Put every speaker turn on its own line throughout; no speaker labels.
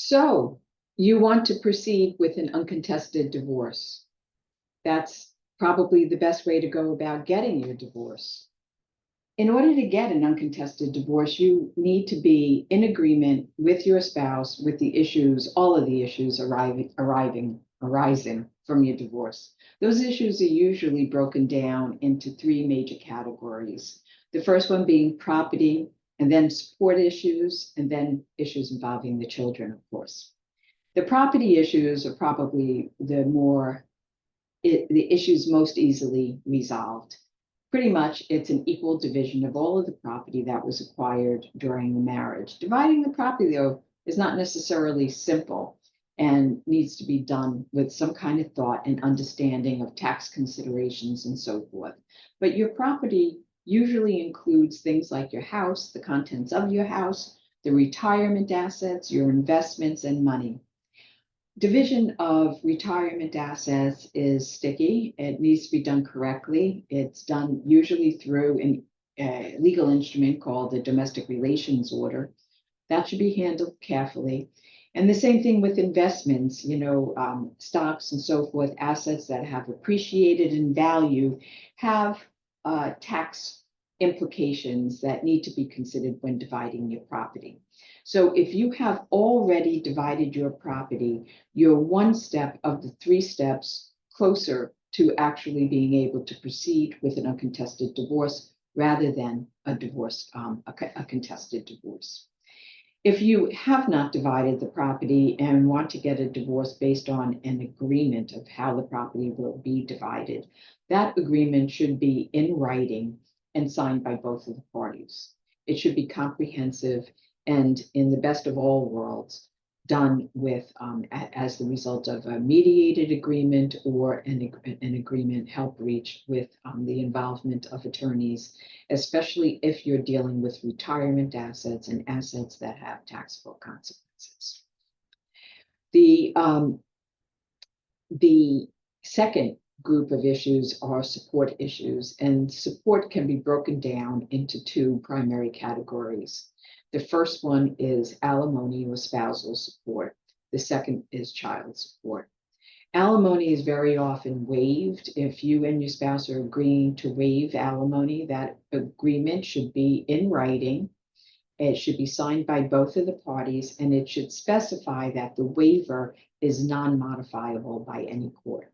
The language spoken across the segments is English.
So you want to proceed with an uncontested divorce. That's probably the best way to go about getting your divorce. In order to get an uncontested divorce, you need to be in agreement with your spouse with the issues, all of the issues arising from your divorce. Those issues are usually broken down into three major categories. The first one being property, and then support issues, and then issues involving the children, of course. The property issues are probably the issues most easily resolved. Pretty much, it's an equal division of all of the property that was acquired during the marriage. Dividing the property, though, is not necessarily simple and needs to be done with some kind of thought and understanding of tax considerations and so forth. But your property usually includes things like your house, the contents of your house, the retirement assets, your investments, and money. Division of retirement assets is sticky. It needs to be done correctly. It's done usually through a legal instrument called the domestic relations order. That should be handled carefully. And the same thing with investments, stocks and so forth, assets that have appreciated in value have tax implications that need to be considered when dividing your property. So if you have already divided your property, you're one step of the three steps closer to actually being able to proceed with an uncontested divorce rather than a contested divorce. If you have not divided the property and want to get a divorce based on an agreement of how the property will be divided, that agreement should be in writing and signed by both of the parties. It should be comprehensive and, in the best of all worlds, done with as the result of a mediated agreement or an agreement help reached with the involvement of attorneys, especially if you're dealing with retirement assets and assets that have taxable consequences. The second group of issues are support issues, and support can be broken down into two primary categories. The first one is alimony or spousal support. The second is child support. Alimony is very often waived. If you and your spouse are agreeing to waive alimony, that agreement should be in writing. It should be signed by both of the parties, and it should specify that the waiver is non-modifiable by any court.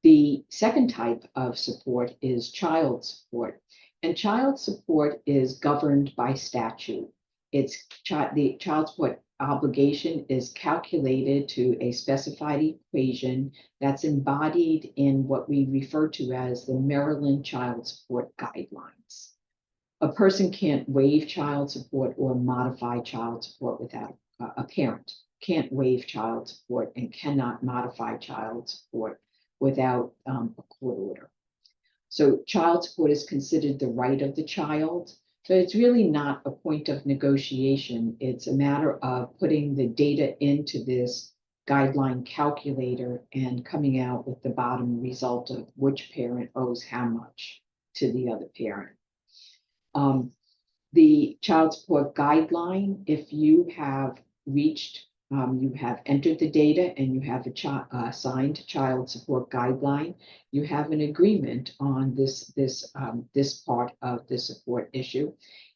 The second type of support is child support. And child support is governed by statute. The child support obligation is calculated to a specified equation that's embodied in what we refer to as the Maryland Child Support Guidelines. A person can't waive child support or modify child support without a parent can't waive child support and cannot modify child support without a court order. So child support is considered the right of the child. So it's really not a point of negotiation. It's a matter of putting the data into this guideline calculator and coming out with the bottom result of which parent owes how much to the other parent. The child support guideline, if you have you have entered the data and you have a signed child support guideline, you have an agreement on this part of the support issue,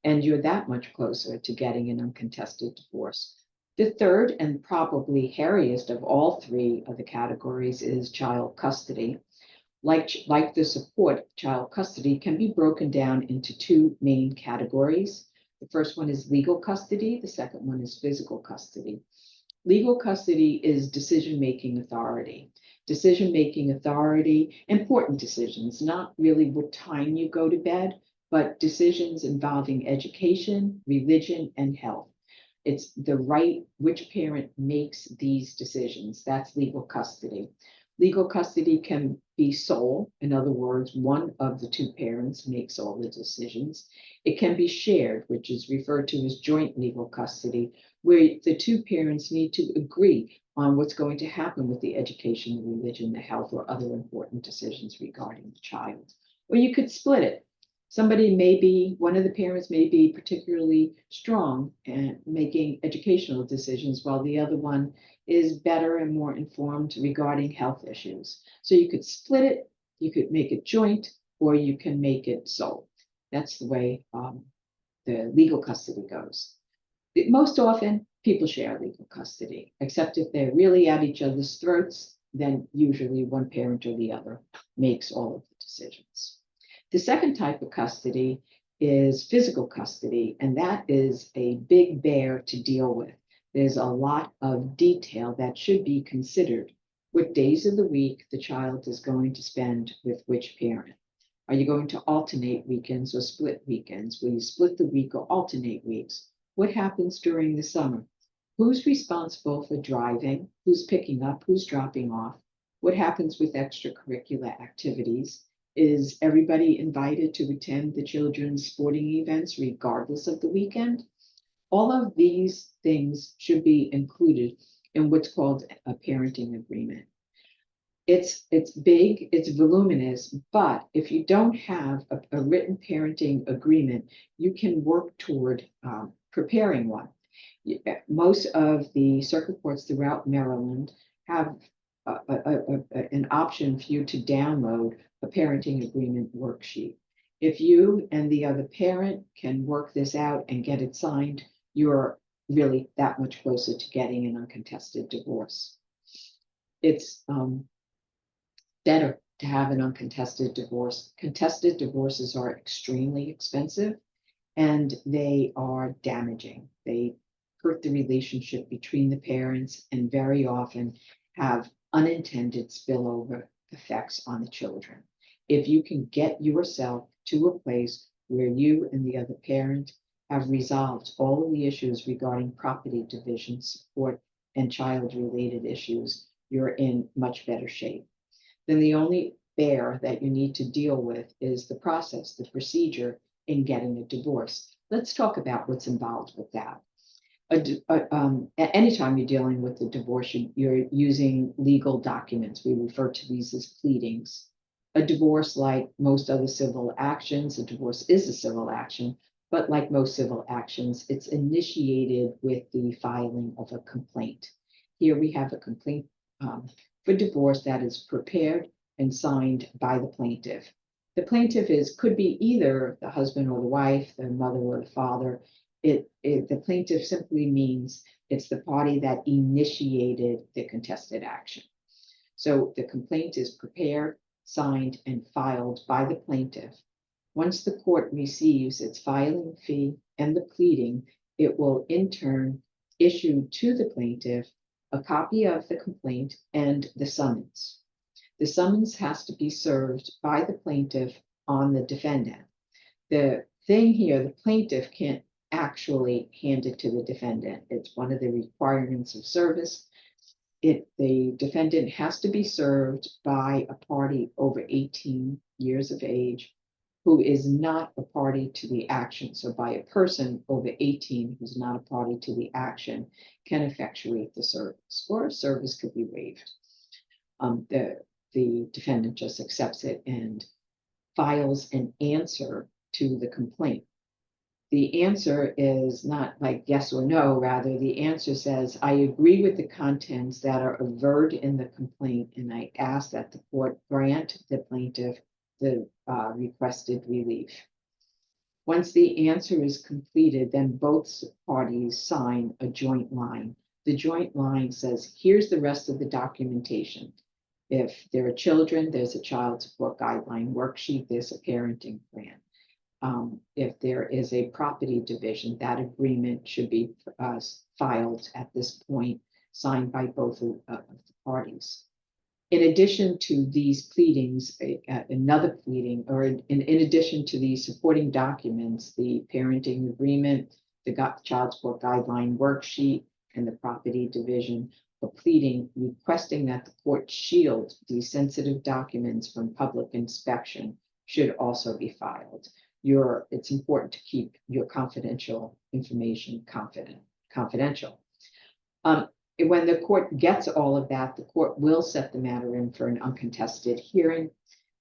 and you're that much closer to getting an uncontested divorce. The third and probably hairiest of all three of the categories is child custody. Like the support, child custody can be broken down into two main categories. The first one is legal custody. The second one is physical custody. Legal custody is decision-making authority. Decision-making authority, important decisions, not really what time you go to bed, but decisions involving education, religion, and health. It's the right which parent makes these decisions. That's legal custody. Legal custody can be sole. In other words, one of the two parents makes all the decisions. It can be shared, which is referred to as joint legal custody, where the two parents need to agree on what's going to happen with the education, religion, the health, or other important decisions regarding the child. Or you could split it. One of the parents may be particularly strong and making educational decisions, while the other one is better and more informed regarding health issues. So you could split it, you could make it joint, or you can make it sole. That's the way the legal custody goes. Most often, people share legal custody, except if they're really at each other's throats, then usually one parent or the other makes all of the decisions. The second type of custody is physical custody, and that is a big bear to deal with. There's a lot of detail that should be considered. What days of the week the child is going to spend with which parent. Are you going to alternate weekends or split weekends? Will you split the week or alternate weeks? What happens during the summer? Who's responsible for driving? Who's picking up? Who's dropping off? What happens with extracurricular activities? Is everybody invited to attend the children's sporting events regardless of the weekend? All of these things should be included in what's called a parenting agreement. It's big, it's voluminous, but if you don't have a written parenting agreement, you can work toward preparing one. Most of the circuit courts throughout Maryland have an option for you to download a parenting agreement worksheet. If you and the other parent can work this out and get it signed, you're really that much closer to getting an uncontested divorce. It's better to have an uncontested divorce. Contested divorces are extremely expensive and they are damaging. They hurt the relationship between the parents and very often have unintended spillover effects on the children. If you can get yourself to a place where you and the other parent have resolved all of the issues regarding property division, support, and child-related issues, you're in much better shape. Then the only bear that you need to deal with is the process, the procedure in getting a divorce. Let's talk about what's involved with that. Anytime you're dealing with a divorce, you're using legal documents. We refer to these as pleadings. A divorce, like most other civil actions, a divorce is a civil action, but like most civil actions, it's initiated with the filing of a complaint. Here we have a complaint for divorce that is prepared and signed by the plaintiff. The plaintiff could be either the husband or the wife, the mother or the father. The plaintiff simply means it's the party that initiated the contested action. So the complaint is prepared, signed, and filed by the plaintiff. Once the court receives its filing fee and the pleading, it will in turn issue to the plaintiff a copy of the complaint and the summons. The summons has to be served by the plaintiff on the defendant. The thing here, the plaintiff can't actually hand it to the defendant. It's one of the requirements of service. The defendant has to be served by a party over 18 years of age who is not a party to the action. So by a person over 18 who's not a party to the action can effectuate the service, or service could be waived. The defendant just accepts it and files an answer to the complaint. The answer is not like yes or no, rather the answer says, I agree with the contents that are averred in the complaint, and I ask that the court grant the plaintiff the requested relief. Once the answer is completed, then both parties sign a joint line. The joint line says, here's the rest of the documentation. If there are children, there's a child support guideline worksheet, there's a parenting plan. If there is a property division, that agreement should be filed at this point, signed by both of the parties. In addition to these pleadings, another pleading, or in addition to the supporting documents, the parenting agreement, the child support guideline worksheet, and the property division, a pleading requesting that the court shield these sensitive documents from public inspection should also be filed. It's important to keep your confidential information confidential. When the court gets all of that, the court will set the matter in for an uncontested hearing.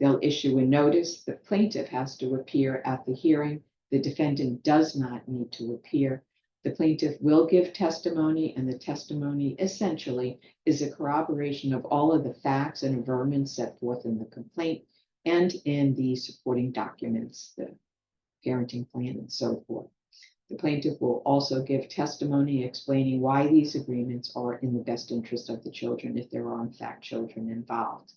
They'll issue a notice. The plaintiff has to appear at the hearing. The defendant does not need to appear. The plaintiff will give testimony, and the testimony essentially is a corroboration of all of the facts and averments set forth in the complaint and in the supporting documents, the parenting plan and so forth. The plaintiff will also give testimony explaining why these agreements are in the best interest of the children if there are in fact children involved.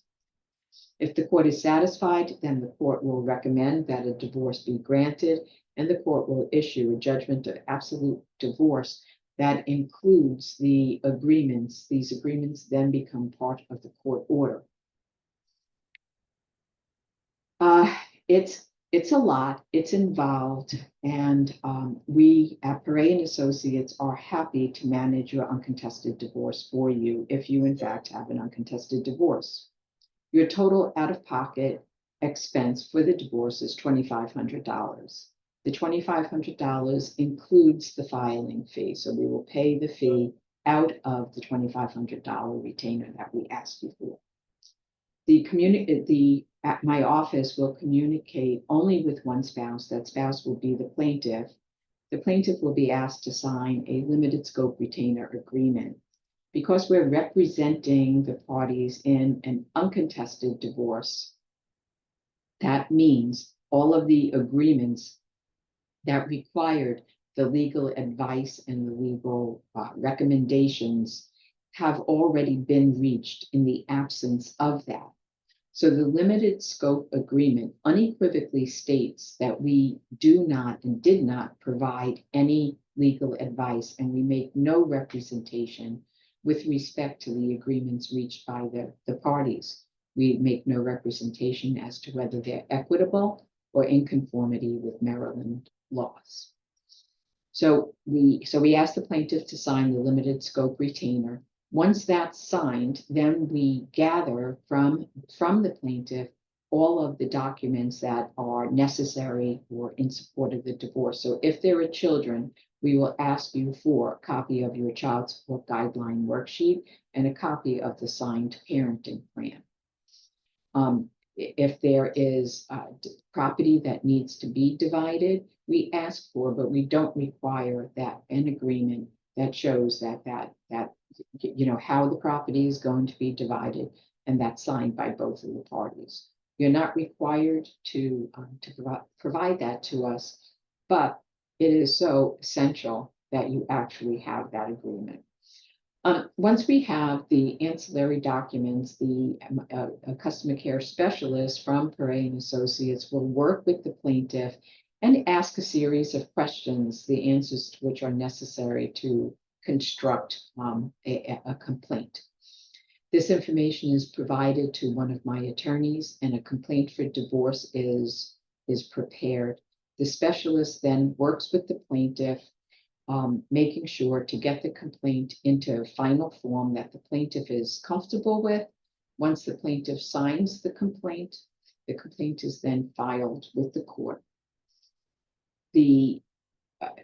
If the court is satisfied, then the court will recommend that a divorce be granted, and the court will issue a judgment of absolute divorce that includes the agreements. These agreements then become part of the court order. It's a lot, it's involved, and we at Paray & Associates are happy to manage your uncontested divorce for you if you in fact have an uncontested divorce. Your total out-of-pocket expense for the divorce is $2,500. The $2,500 includes the filing fee, so we will pay the fee out of the $2,500 retainer that we asked you for. At my office will communicate only with one spouse. That spouse will be the plaintiff. The plaintiff will be asked to sign a limited scope retainer agreement. Because we're representing the parties in an uncontested divorce, that means all of the agreements that required the legal advice and the legal recommendations have already been reached in the absence of that. So the limited scope agreement unequivocally states that we do not and did not provide any legal advice, and we make no representation with respect to the agreements reached by the parties. We make no representation as to whether they're equitable or in conformity with Maryland laws. So we ask the plaintiff to sign the limited scope retainer. Once that's signed, then we gather from the plaintiff all of the documents that are necessary or in support of the divorce. So if there are children, we will ask you for a copy of your child support guideline worksheet and a copy of the signed parenting plan. If there is property that needs to be divided, we ask for, but we don't require that an agreement that shows that how the property is going to be divided, and that's signed by both of the parties. You're not required to provide that to us, but it is so essential that you actually have that agreement. Once we have the ancillary documents, the customer care specialist from Paray & Associates will work with the plaintiff and ask a series of questions, the answers to which are necessary to construct a complaint. This information is provided to one of my attorneys, and a complaint for divorce is prepared. The specialist then works with the plaintiff, making sure to get the complaint into a final form that the plaintiff is comfortable with. Once the plaintiff signs the complaint is then filed with the court.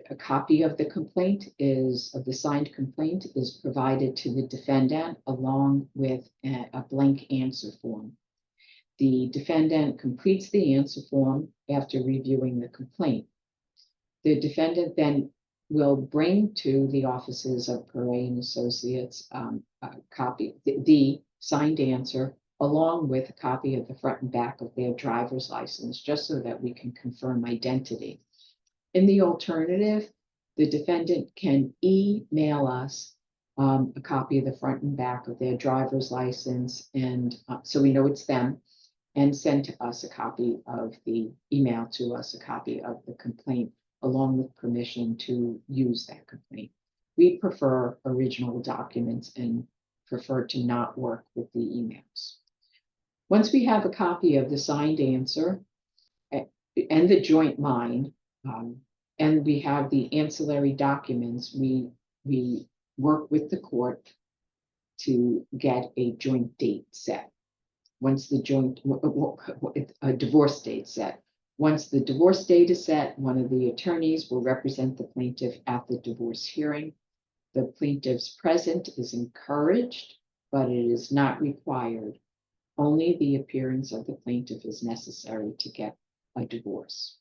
A copy of the signed complaint is provided to the defendant along with a blank answer form. The defendant completes the answer form after reviewing the complaint. The defendant then will bring to the offices of Paray & Associates a copy, the signed answer, along with a copy of the front and back of their driver's license, just so that we can confirm identity. In the alternative, the defendant can email us a copy of the front and back of their driver's license, and so we know it's them, and send to us a copy of the email to us, a copy of the complaint, along with permission to use that complaint. We prefer original documents and prefer to not work with the emails. Once we have a copy of the signed answer and the joint line, and we have the ancillary documents, we work with the court to get a joint date set. Once a divorce date set. Once the divorce date is set, one of the attorneys will represent the plaintiff at the divorce hearing. The plaintiff's presence is encouraged, but it is not required. Only the appearance of the plaintiff is necessary to get a divorce.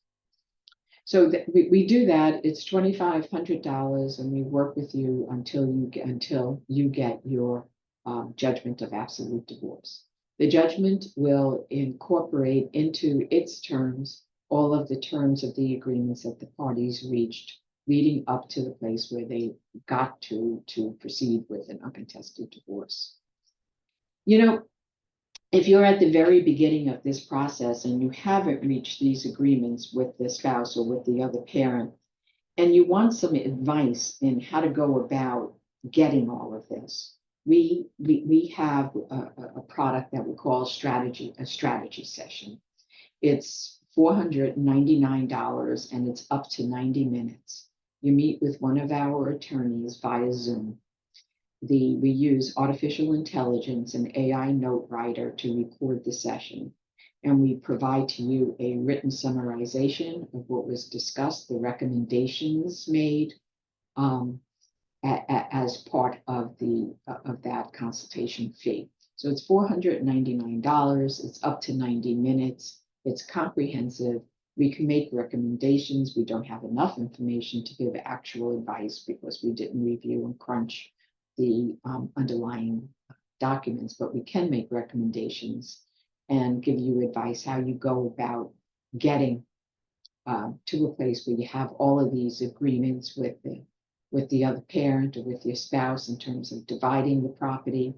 So we do that. It's $2,500, and we work with you until you get your judgment of absolute divorce. The judgment will incorporate into its terms all of the terms of the agreements that the parties reached leading up to the place where they got to proceed with an uncontested divorce. You know, if you're at the very beginning of this process and you haven't reached these agreements with the spouse or with the other parent, and you want some advice in how to go about getting all of this, we have a product that we call a strategy session. It's $499 and it's up to 90 minutes. You meet with one of our attorneys via Zoom. We use artificial intelligence and AI note writer to record the session. And we provide to you a written summarization of what was discussed, the recommendations made as part of that consultation fee. So it's $499. It's up to 90 minutes. It's comprehensive. We can make recommendations. We don't have enough information to give actual advice because we didn't review and crunch the underlying documents, but we can make recommendations and give you advice how you go about getting to a place where you have all of these agreements with the other parent or with your spouse in terms of dividing the property.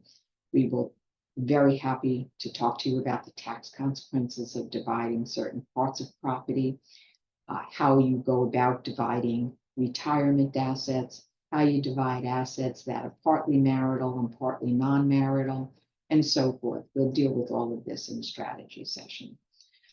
We will be very happy to talk to you about the tax consequences of dividing certain parts of property, how you go about dividing retirement assets, how you divide assets that are partly marital and partly non-marital, and so forth. We'll deal with all of this in the strategy session.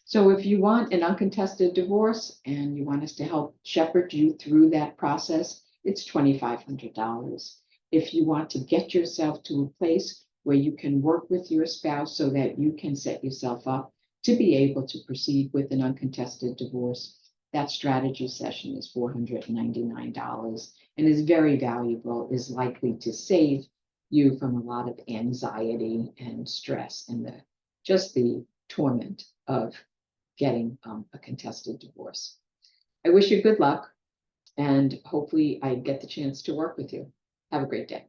So if you want an uncontested divorce and you want us to help shepherd you through that process, it's $2,500. If you want to get yourself to a place where you can work with your spouse so that you can set yourself up to be able to proceed with an uncontested divorce, that strategy session is $499 and is very valuable, is likely to save you from a lot of anxiety and stress and just the torment of getting a contested divorce. I wish you good luck, and hopefully I get the chance to work with you. Have a great day.